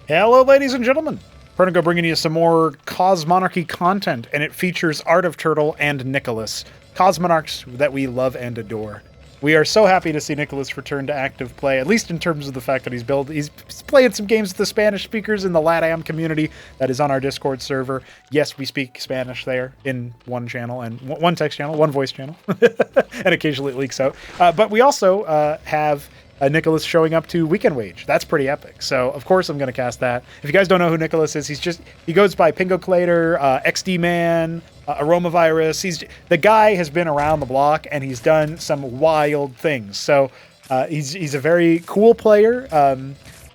Hello, ladies and gentlemen. Pernigo bringing you some more Cosmonarchy content, and it features Art of Turtle and NICOLAS, Cosmonarchs that we love and adore. We are so happy to see NICOLAS return to active play, at least in terms of the fact that he's playing some games with the Spanish speakers in the LATAM community that is on our Discord server. Yes, we speak Spanish there in one channel, and one text channel, one voice channel, and occasionally it leaks out. But we also have NICOLAS showing up to Weekend Wage. That's pretty epic. So, of course, I'm going to cast that. If you guys don't know who NICOLAS is, he goes by Pingoclator, XD Man, Aromavirus. The guy has been around the block, and he's done some wild things. So, he's a very cool player.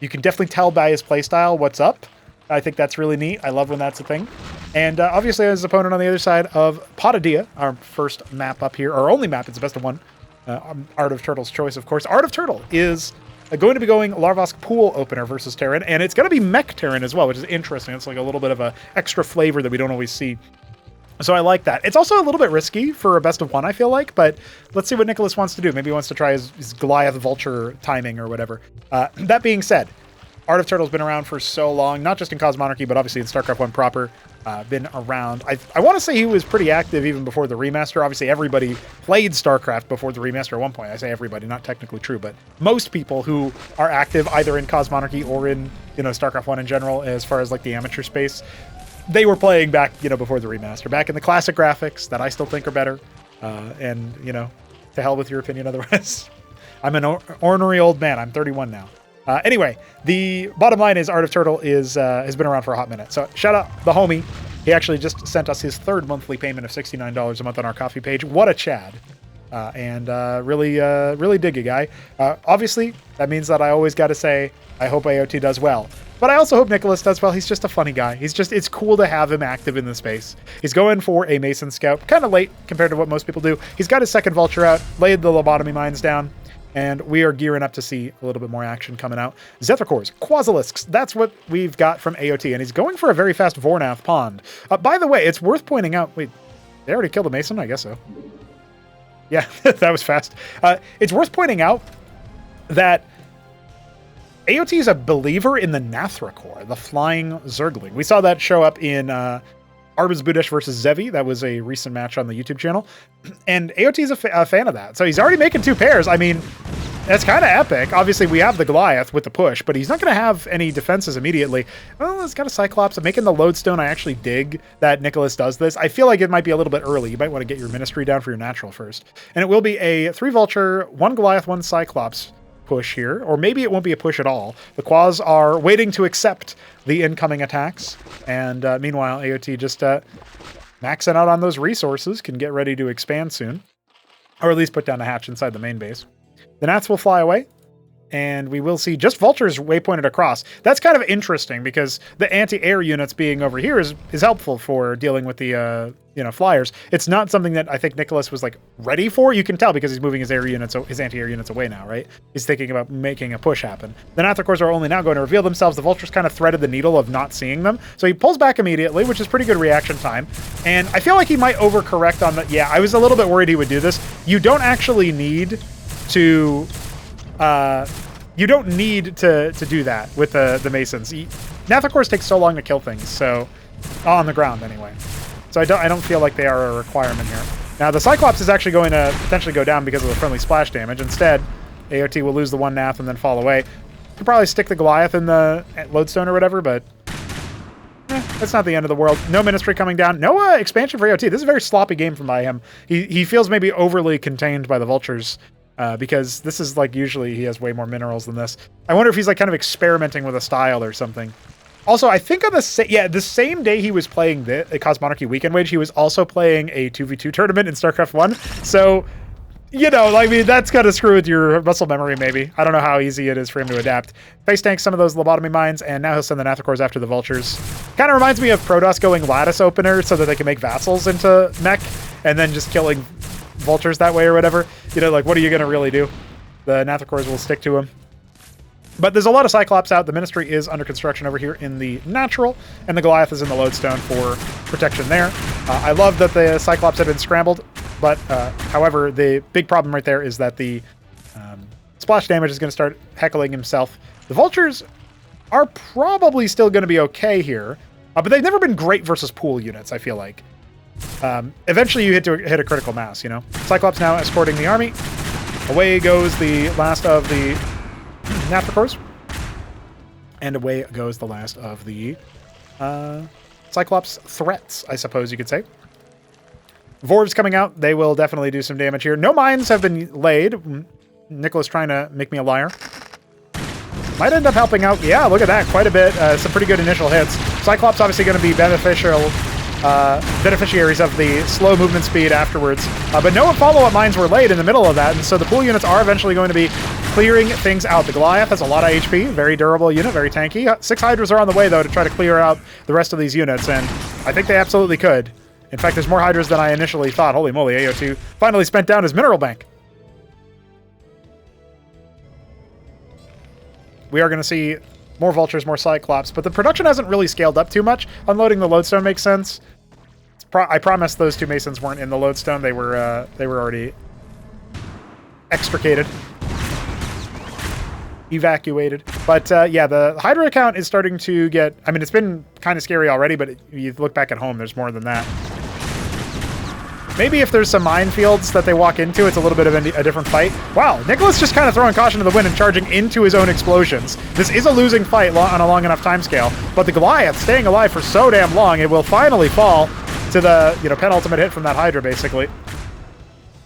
You can definitely tell by his playstyle what's up. I think that's really neat. I love when that's a thing. And obviously, his opponent on the other side of Potidaea, our first map up here, our only map, it's the best of one. Art of Turtle's choice, of course. Art of Turtle is going to be going Larvosk Pool Opener versus Terran, and it's going to be Mech Terran as well, which is interesting. It's like a little bit of a extra flavor that we don't always see. So I like that. It's also a little bit risky for a best of one, I feel like, but let's see what NICOLAS wants to do. Maybe he wants to try his Goliath Vulture timing or whatever. That being said, Art of Turtle's been around for so long, not just in Cosmonarchy, but obviously in StarCraft 1 proper. Been around. I want to say he was pretty active even before the remaster. Obviously, everybody played StarCraft before the remaster at one point. I say everybody, not technically true, but most people who are active either in Cosmonarchy or in, StarCraft 1 in general, as far as like the amateur space, they were playing back, before the remaster, back in the classic graphics that I still think are better. And, to hell with your opinion otherwise. I'm an ornery old man. I'm 31 now. Anyway, the bottom line is Art of Turtle has been around for a hot minute. So shout out the homie. He actually just sent us his third monthly payment of $69 a month on our coffee page. What a Chad. And really dig you, guy. Obviously, that means that I always got to say, I hope AOT does well. But I also hope NICOLAS does well. He's just a funny guy. It's cool to have him active in the space. He's going for a Mason Scout, kind of late compared to what most people do. He's got his second Vulture out, laid the lobotomy mines down. And we are gearing up to see a little bit more action coming out. Zethicores, Quasilisks, that's what we've got from AOT. And he's going for a very fast Vornath Pond. By the way, it's worth pointing out... Wait, they already killed a Mason? I guess so. Yeah, that was fast. It's worth pointing out that AOT is a believer in the Nathracore, the flying Zergling. We saw that show up in... Arbuz Budesh versus Zevi. That was a recent match on the YouTube channel. And AOT is a fan of that. So he's already making two pairs. I mean, that's kind of epic. Obviously, we have the Goliath with the push, but he's not going to have any defenses immediately. Well, it's got a Cyclops. I'm making the Lodestone. I actually dig that NICOLAS does this. I feel like it might be a little bit early. You might want to get your Ministry down for your natural first. And it will be a 3 Vulture, 1 Goliath, 1 Cyclops push here, or maybe it won't be a push at all. The Quas are waiting to accept the incoming attacks, and meanwhile, AOT just maxing out on those resources, can get ready to expand soon, or at least put down a hatch inside the main base. The Nats will fly away, and we will see just Vultures waypointed across. That's kind of interesting, because the anti-air units being over here is helpful for dealing with the flyers. It's not something that I think NICOLAS was like ready for. You can tell because he's moving his anti-air units away now, right? He's thinking about making a push happen. The Nathacores are only now going to reveal themselves. The Vultures kind of threaded the needle of not seeing them. So he pulls back immediately, which is pretty good reaction time. And I feel like he might overcorrect on the... Yeah, I was a little bit worried he would do this. You don't actually need to... you don't need to do that with the Masons. Nathacores take so long to kill things, so... On the ground, anyway. So I don't feel like they are a requirement here. Now, the Cyclops is actually going to potentially go down because of the friendly splash damage. Instead, AOT will lose the 1 Nath and then fall away. Could probably stick the Goliath in the Lodestone or whatever, but... that's not the end of the world. No Ministry coming down. No expansion for AOT. This is a very sloppy game from by him. He feels maybe overly contained by the Vultures. Because this is like usually he has way more minerals than this. I wonder if he's like kind of experimenting with a style or something. Also, I think on the same day he was playing the Cosmonarchy Weekend Wage, he was also playing a 2v2 tournament in StarCraft 1. So, I mean, that's got to screw with your muscle memory, maybe. I don't know how easy it is for him to adapt. Face tanks some of those lobotomy mines, and now he'll send the Nathacores after the Vultures. Kind of reminds me of Protoss going Lattice Opener so that they can make vassals into mech, and then just killing Vultures that way or whatever. Like, what are you going to really do? The Nathacores will stick to him. But there's a lot of Cyclops out. The Ministry is under construction over here in the natural, and the Goliath is in the Lodestone for protection there. I love that the Cyclops have been scrambled, but however, the big problem right there is that the splash damage is going to start heckling himself. The Vultures are probably still going to be okay here. But they've never been great versus pool units, I feel like. Eventually you hit a critical mass, you know? Cyclops now escorting the army. Away goes the last of the Naphthacores. And away goes the last of the Cyclops threats, I suppose you could say. Vorvs coming out. They will definitely do some damage here. No mines have been laid. NICOLAS trying to make me a liar. Might end up helping out. Yeah, look at that. Quite a bit. Some pretty good initial hits. Cyclops obviously going to be beneficiaries of the slow movement speed afterwards. But no follow-up mines were laid in the middle of that, and so the pool units are eventually going to be clearing things out. The Goliath has a lot of HP. Very durable unit. Very tanky. 6 Hydras are on the way, though, to try to clear out the rest of these units, and I think they absolutely could. In fact, there's more Hydras than I initially thought. Holy moly, AO2 finally spent down his mineral bank. We are going to see more Vultures, more Cyclops, but the production hasn't really scaled up too much. Unloading the Lodestone makes sense. I promise those 2 Masons weren't in the Lodestone. They were already extricated. Evacuated. But yeah, the Hydra account is starting to get... I mean, it's been kind of scary already, but you look back at home, there's more than that. Maybe if there's some minefields that they walk into, it's a little bit of a different fight. Wow, NICOLAS just kind of throwing caution to the wind and charging into his own explosions. This is a losing fight on a long enough timescale, but the Goliath staying alive for so damn long, it will finally fall to the penultimate hit from that Hydra, basically.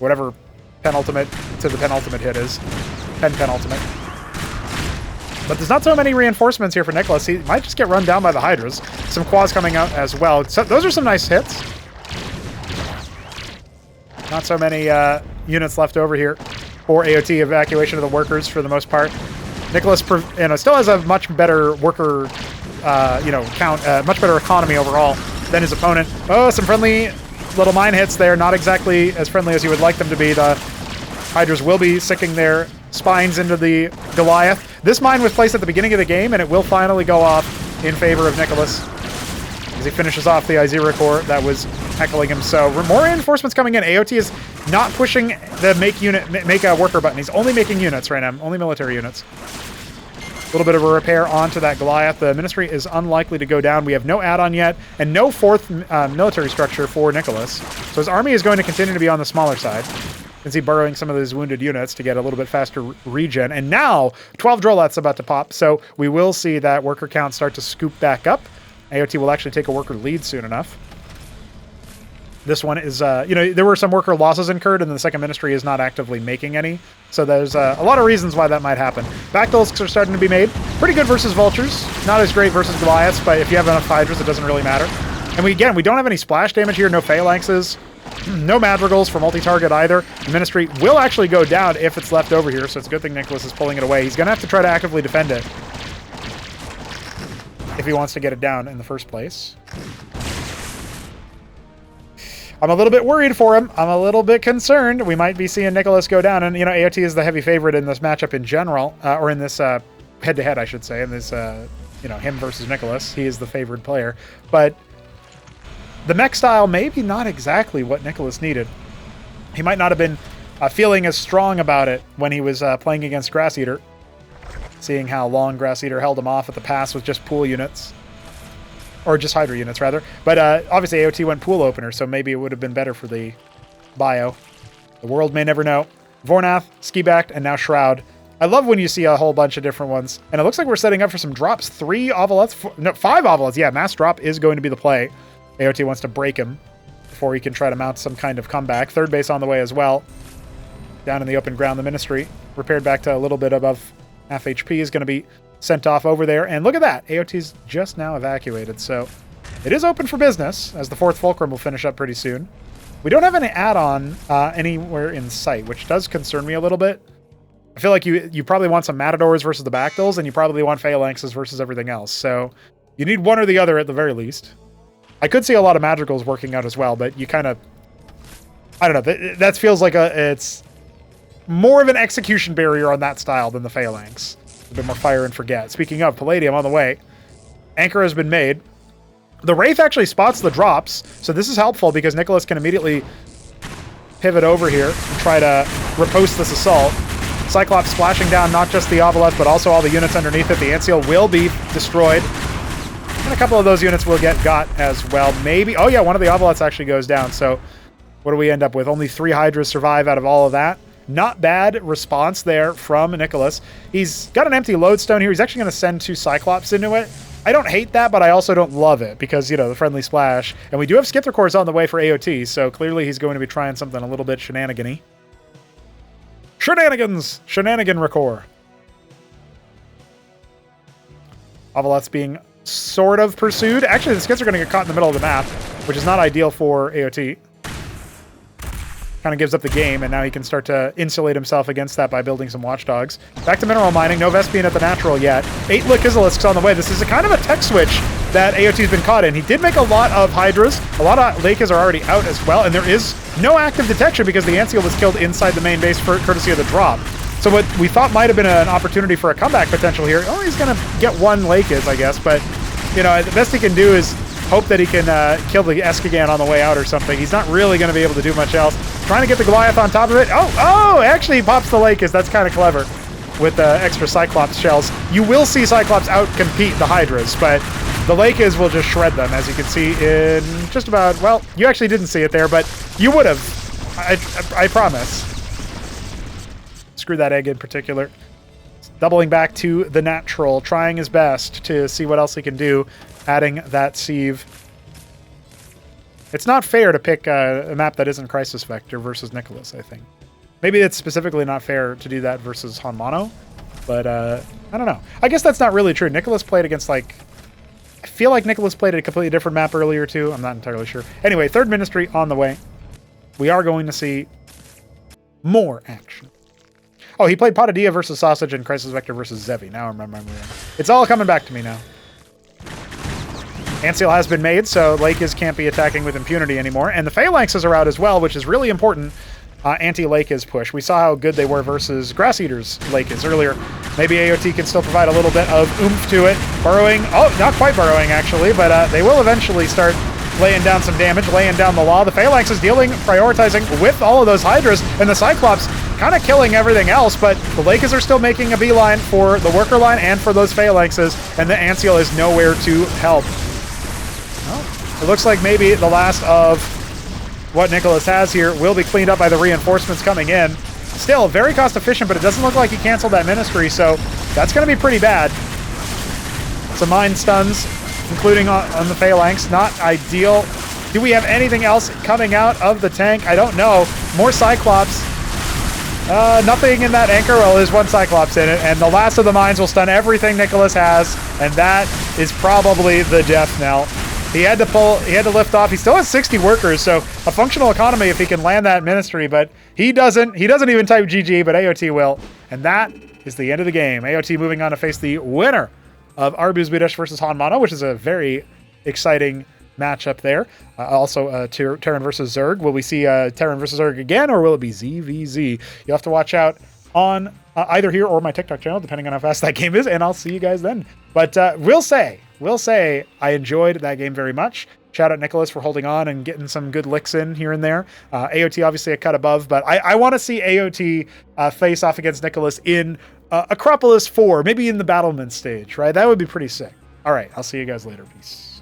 Whatever penultimate to the penultimate hit is. Penultimate. But there's not so many reinforcements here for NICOLAS. He might just get run down by the Hydras. Some quads coming out as well. So those are some nice hits. Not so many units left over here for AOT evacuation of the workers for the most part. NICOLAS, still has a much better worker, count, much better economy overall than his opponent. Oh, some friendly little mine hits there. Not exactly as friendly as you would like them to be. The Hydras will be sicking their spines into the Goliath. This mine was placed at the beginning of the game, and it will finally go off in favor of NICOLAS as he finishes off the Izira core that was heckling him. So more reinforcements coming in. AOT is not pushing the make a worker button. He's only making units right now, only military units. A little bit of a repair onto that Goliath. The Ministry is unlikely to go down. We have no add-on yet, and no 4th military structure for NICOLAS. So his army is going to continue to be on the smaller side. You can see burrowing some of those wounded units to get a little bit faster regen. And now 12 Droleths about to pop, so we will see that worker count start to scoop back up. AOT will actually take a worker lead soon enough. This one is, there were some worker losses incurred, and the second Ministry is not actively making any. So there's a lot of reasons why that might happen. Hydralisks are starting to be made. Pretty good versus Vultures. Not as great versus Goliaths, but if you have enough Hydras, it doesn't really matter. And we don't have any splash damage here, no Phalanxes. No Madrigals for multi-target either. The Ministry will actually go down if it's left over here, so it's a good thing NICOLAS is pulling it away. He's going to have to try to actively defend it if he wants to get it down in the first place. I'm a little bit worried for him. I'm a little bit concerned. We might be seeing NICOLAS go down, and AOT is the heavy favorite in this matchup in general, or in this head-to-head, I should say, in this him versus NICOLAS. He is the favored player, but the mech style maybe not exactly what NICOLAS needed. He might not have been feeling as strong about it when he was playing against Grass Eater, seeing how long Grass Eater held him off at the pass with just pool units. Or just Hydra units, rather. But obviously AOT went pool opener, so maybe it would have been better for the bio. The world may never know. Vornath, Ski-Backed, and now Shroud. I love when you see a whole bunch of different ones. And it looks like we're setting up for some drops. 3 Ovolets, 5 Ovolets. Yeah, mass drop is going to be the play. AOT wants to break him before he can try to mount some kind of comeback. Third base on the way as well. Down in the open ground, the Ministry, repaired back to a little bit above half HP, is going to be sent off over there. And look at that. AOT's just now evacuated. So it is open for business, as the 4th Fulcrum will finish up pretty soon. We don't have any add-on anywhere in sight, which does concern me a little bit. I feel like you probably want some Matadors versus the Bactyls, and you probably want Phalanxes versus everything else. So you need one or the other at the very least. I could see a lot of Madrigals working out as well, but you kind of... I don't know. That feels like it's more of an execution barrier on that style than the Phalanx. A bit more fire and forget. Speaking of, Palladium on the way. Anchor has been made. The Wraith actually spots the drops, so this is helpful because NICOLAS can immediately pivot over here and try to riposte this assault. Cyclops splashing down not just the Obelisk, but also all the units underneath it. The Ant Seal will be destroyed. And a couple of those units will get got as well. Maybe. Oh, yeah, one of the Obelisks actually goes down. So what do we end up with? Only 3 Hydras survive out of all of that. Not bad response there from NICOLAS. He's got an empty lodestone here. He's actually going to send 2 Cyclops into it. I don't hate that, but I also don't love it because, you know, the friendly splash. And we do have Skither Cores on the way for AOT, so clearly he's going to be trying something a little bit shenanigan-y. Shenanigans! Shenanigan Recore. Obelisks being sort of pursued. Actually, the Skits are going to get caught in the middle of the map, which is not ideal for AOT. Kind of gives up the game, and now he can start to insulate himself against that by building some watchdogs. Back to mineral mining. No Vespian at the natural yet. 8 Hydralisks on the way. This is a kind of a tech switch that AOT's been caught in. He did make a lot of Hydras. A lot of Lakers are already out as well, and there is no active detection because the Ant Seal was killed inside the main base for courtesy of the drop. So what we thought might have been an opportunity for a comeback potential here. Oh, he's going to get 1 Lakers, I guess, but you know, the best he can do is hope that he can kill the Eskigan on the way out or something. He's not really going to be able to do much else. Trying to get the Goliath on top of it. Oh, actually he pops the Lakers. That's kind of clever with extra Cyclops shells. You will see Cyclops out-compete the Hydras, but the Lakers will just shred them, as you can see in just about, well, you actually didn't see it there, but you would have. I promise. Screw that egg in particular. Doubling back to the natural, trying his best to see what else he can do, adding that sieve. It's not fair to pick a map that isn't Crisis Vector versus NICOLAS, I think. Maybe it's specifically not fair to do that versus Hanmano, but I don't know. I guess that's not really true. NICOLAS played against, like, I feel like NICOLAS played a completely different map earlier too. I'm not entirely sure. Anyway, 3rd Ministry on the way. We are going to see more action. Oh, he played Potidaea versus Sausage and Crisis Vector versus Zevi. Now I'm remembering. It's all coming back to me now. Ant Seal has been made, so Lakers can't be attacking with impunity anymore. And the Phalanxes are out as well, which is really important. Anti-Lakers push. We saw how good they were versus Grass Eaters Lakers earlier. Maybe AOT can still provide a little bit of oomph to it. Burrowing. Oh, not quite burrowing, actually, but they will eventually start laying down some damage, laying down the law. The Phalanx is dealing, prioritizing with all of those Hydras, and the Cyclops kind of killing everything else, but the Lakers are still making a beeline for the worker line and for those Phalanxes, and the Ant Seal is nowhere to help. Well, it looks like maybe the last of what NICOLAS has here will be cleaned up by the reinforcements coming in. Still, very cost efficient, but it doesn't look like he canceled that ministry, so that's going to be pretty bad. Some mind stuns, including on the Phalanx. Not ideal. Do we have anything else coming out of the tank? I don't know. More Cyclops. Nothing in that anchor. Well, there's 1 Cyclops in it, and the last of the mines will stun everything NICOLAS has, and that is probably the death knell. He had to lift off. He still has 60 workers, so a functional economy if he can land that ministry, but he doesn't. He doesn't even type GG, but AOT will. And that is the end of the game. AOT moving on to face the winner of Arbuz Bidash versus Hanmano, which is a very exciting matchup there. Also, Terran versus Zerg. Will we see Terran versus Zerg again, or will it be ZVZ? You'll have to watch out on either here or my TikTok channel, depending on how fast that game is, and I'll see you guys then. But will say I enjoyed that game very much. Shout out NICOLAS for holding on and getting some good licks in here and there. AOT obviously a cut above, but I want to see AOT face off against NICOLAS in Acropolis 4, maybe in the battlement stage, right? That would be pretty sick. All right, I'll see you guys later. Peace.